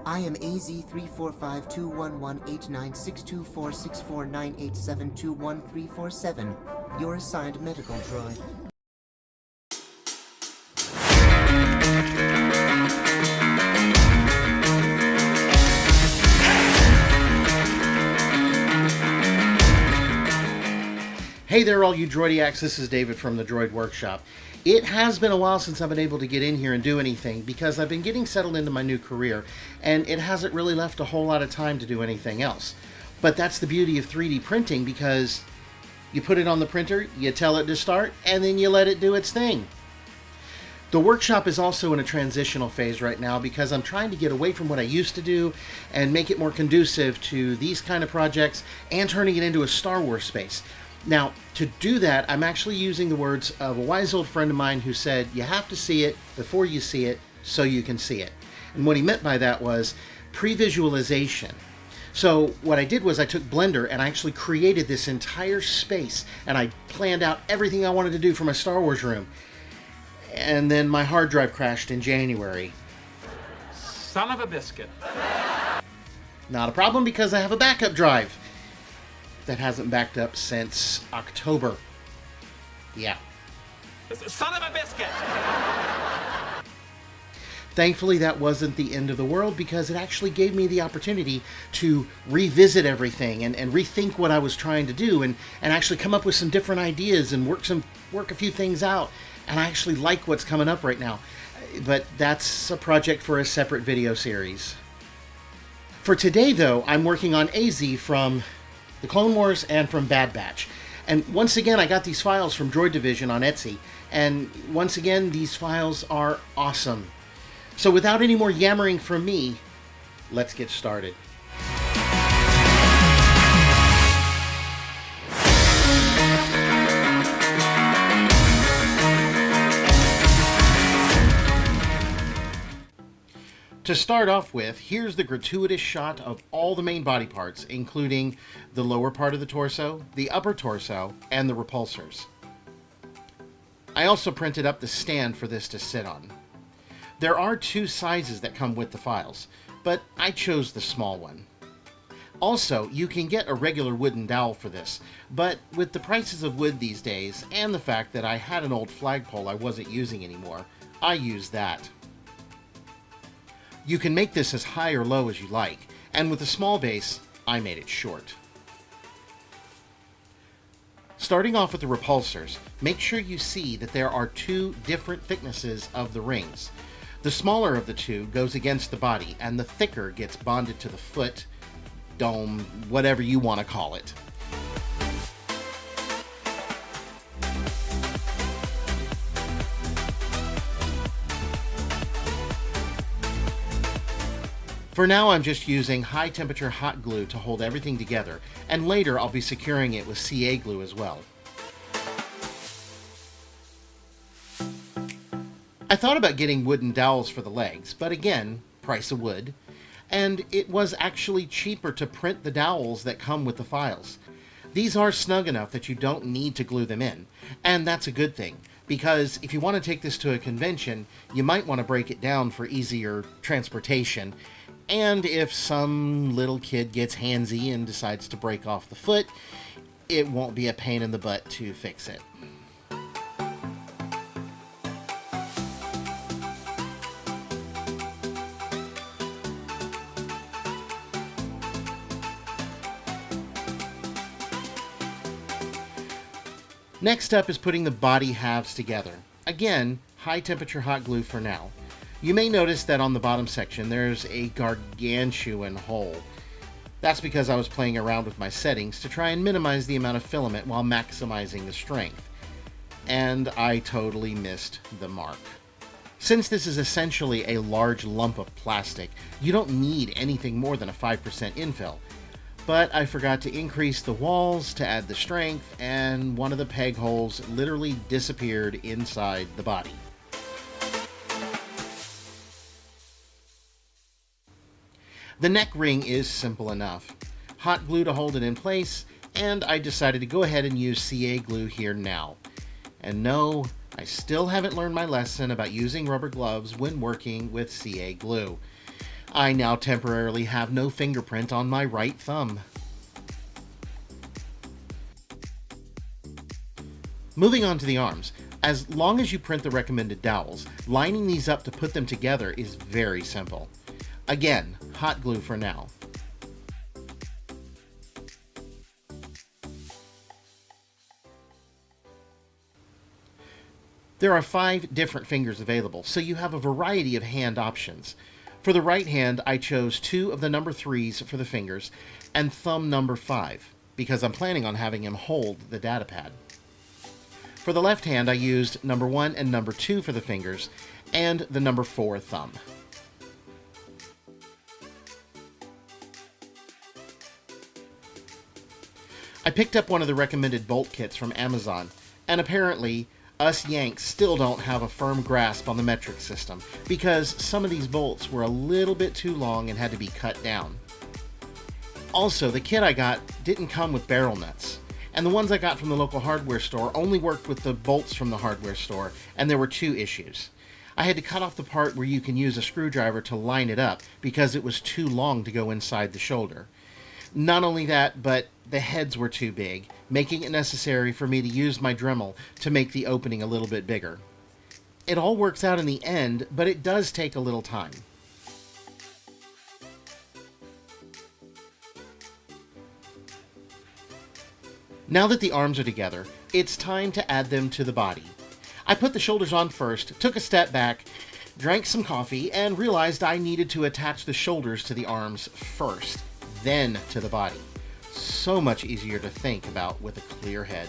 I am AZ3452189624649872137, your assigned medical droid. Hey there, all you Droidiacs. This is David from the Droid Workshop. It has been a while since I've been able to get in here and do anything because I've been getting settled into my new career, and it hasn't really left a whole lot of time to do anything else. But that's the beauty of 3D printing, because you put it on the printer, you tell it to start, and then you let it do its thing. The workshop is also in a transitional phase right now because I'm trying to get away from what I used to do and make it more conducive to these kind of projects and turning it into a Star Wars space. Now, to do that, I'm actually using the words of a wise old friend of mine who said, you have to see it before you see it so you can see it. And what he meant by that was pre-visualization. So what I did was I took Blender and I actually created this entire space, and I planned out everything I wanted to do for my Star Wars room. And then my hard drive crashed in January. Son of a biscuit. Not a problem, because I have a backup drive that hasn't backed up since October. Yeah. Son of a biscuit! Thankfully, that wasn't the end of the world, because it actually gave me the opportunity to revisit everything and rethink what I was trying to do, and actually come up with some different ideas and work a few things out. And I actually like what's coming up right now. But that's a project for a separate video series. For today, though, I'm working on AZ from the Clone Wars and from Bad Batch. And once again, I got these files from Droid Division on Etsy. And once again, these files are awesome. So without any more yammering from me, let's get started. To start off with, here's the gratuitous shot of all the main body parts, including the lower part of the torso, the upper torso, and the repulsors. I also printed up the stand for this to sit on. There are two sizes that come with the files, but I chose the small one. Also, you can get a regular wooden dowel for this, but with the prices of wood these days, and the fact that I had an old flagpole I wasn't using anymore, I used that. You can make this as high or low as you like, and with a small base, I made it short. Starting off with the repulsors, make sure you see that there are two different thicknesses of the rings. The smaller of the two goes against the body, and the thicker gets bonded to the foot, dome, whatever you want to call it. For now, I'm just using high temperature hot glue to hold everything together, and later I'll be securing it with CA glue as well. I thought about getting wooden dowels for the legs, but again, price of wood, and it was actually cheaper to print the dowels that come with the files. These are snug enough that you don't need to glue them in, and that's a good thing, because if you want to take this to a convention, you might want to break it down for easier transportation. And if some little kid gets handsy and decides to break off the foot, it won't be a pain in the butt to fix it. Next up is putting the body halves together. Again, high temperature hot glue for now. You may notice that on the bottom section there's a gargantuan hole. That's because I was playing around with my settings to try and minimize the amount of filament while maximizing the strength. And I totally missed the mark. Since this is essentially a large lump of plastic, you don't need anything more than a 5% infill. But I forgot to increase the walls to add the strength, and one of the peg holes literally disappeared inside the body. The neck ring is simple enough. Hot glue to hold it in place, and I decided to go ahead and use CA glue here now. And no, I still haven't learned my lesson about using rubber gloves when working with CA glue. I now temporarily have no fingerprint on my right thumb. Moving on to the arms. As long as you print the recommended dowels, lining these up to put them together is very simple. Again, hot glue for now. There are 5 different fingers available, so you have a variety of hand options. For the right hand, I chose 2 of the number 3s for the fingers and thumb number 5, because I'm planning on having him hold the data pad. For the left hand, I used number 1 and number 2 for the fingers and the number 4 thumb. I picked up one of the recommended bolt kits from Amazon, and apparently us Yanks still don't have a firm grasp on the metric system, because some of these bolts were a little bit too long and had to be cut down. Also, the kit I got didn't come with barrel nuts, and the ones I got from the local hardware store only worked with the bolts from the hardware store, and there were 2 issues. I had to cut off the part where you can use a screwdriver to line it up because it was too long to go inside the shoulder. Not only that, but the heads were too big, making it necessary for me to use my Dremel to make the opening a little bit bigger. It all works out in the end, but it does take a little time. Now that the arms are together, it's time to add them to the body. I put the shoulders on first, took a step back, drank some coffee, and realized I needed to attach the shoulders to the arms first, then to the body. So much easier to think about with a clear head.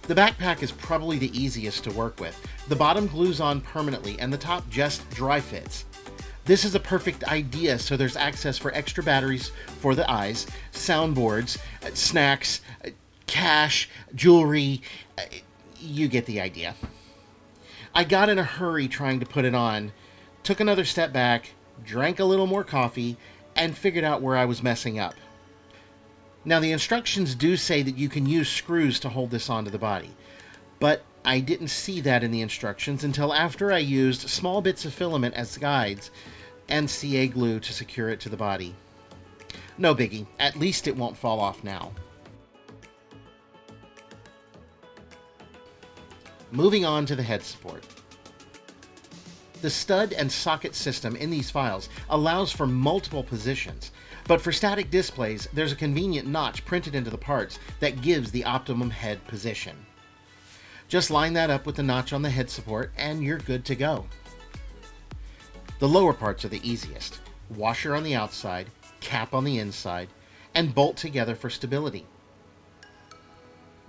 The backpack is probably the easiest to work with. The bottom glues on permanently and the top just dry fits. This is a perfect idea so there's access for extra batteries for the eyes, soundboards, snacks, cash, jewelry. You get the idea. I got in a hurry trying to put it on, took another step back, drank a little more coffee, and figured out where I was messing up. Now, the instructions do say that you can use screws to hold this onto the body, but I didn't see that in the instructions until after I used small bits of filament as guides and CA glue to secure it to the body. No biggie, at least it won't fall off now. Moving on to the head support. The stud and socket system in these files allows for multiple positions, but for static displays, there's a convenient notch printed into the parts that gives the optimum head position. Just line that up with the notch on the head support and you're good to go. The lower parts are the easiest. Washer on the outside, cap on the inside, and bolt together for stability.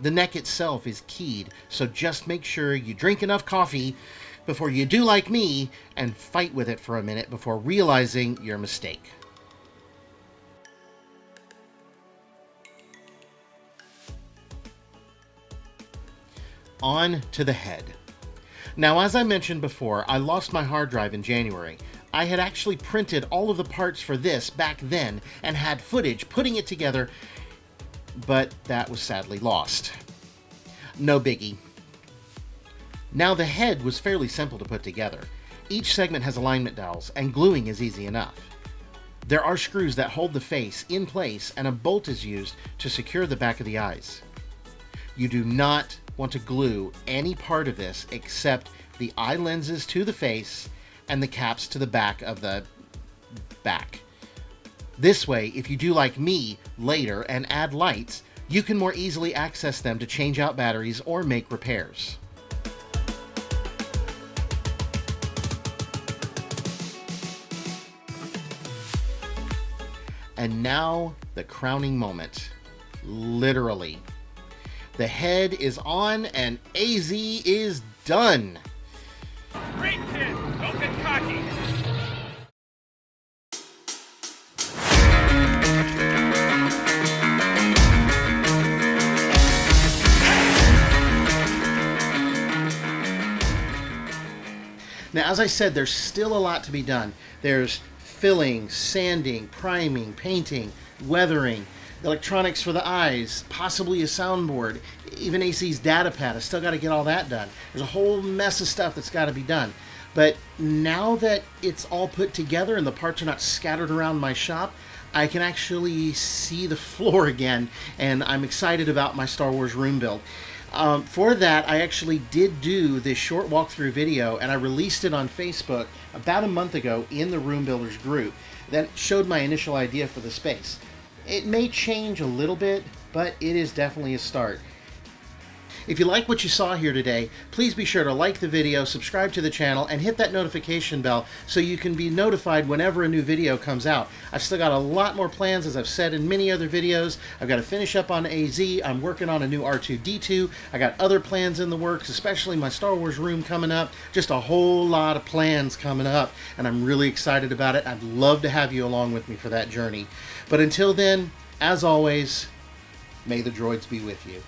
The neck itself is keyed, so just make sure you drink enough coffee before you do like me and fight with it for a minute before realizing your mistake. On to the head. Now, as I mentioned before, I lost my hard drive in January. I had actually printed all of the parts for this back then and had footage putting it together, but that was sadly lost. No biggie. Now, the head was fairly simple to put together. Each segment has alignment dowels, and gluing is easy enough. There are screws that hold the face in place, and a bolt is used to secure the back of the eyes. You do not want to glue any part of this except the eye lenses to the face and the caps to the back of the back. This way, if you do like me later and add lights, you can more easily access them to change out batteries or make repairs. And now, the crowning moment. Literally. The head is on and AZ is done. Great kid! Don't get cocky! Now, as I said, there's still a lot to be done. There's filling, sanding, priming, painting, weathering, electronics for the eyes, possibly a soundboard, even AC's data pad. I still got to get all that done. There's a whole mess of stuff that's got to be done. But now that it's all put together and the parts are not scattered around my shop, I can actually see the floor again, and I'm excited about my Star Wars room build. For that, I actually did do this short walkthrough video, and I released it on Facebook about a month ago in the Room Builders group that showed my initial idea for the space. It may change a little bit, but it is definitely a start. If you like what you saw here today, please be sure to like the video, subscribe to the channel, and hit that notification bell so you can be notified whenever a new video comes out. I've still got a lot more plans, as I've said in many other videos. I've got to finish up on AZ. I'm working on a new R2-D2. I got other plans in the works, especially my Star Wars room coming up. Just a whole lot of plans coming up, and I'm really excited about it. I'd love to have you along with me for that journey. But until then, as always, may the droids be with you.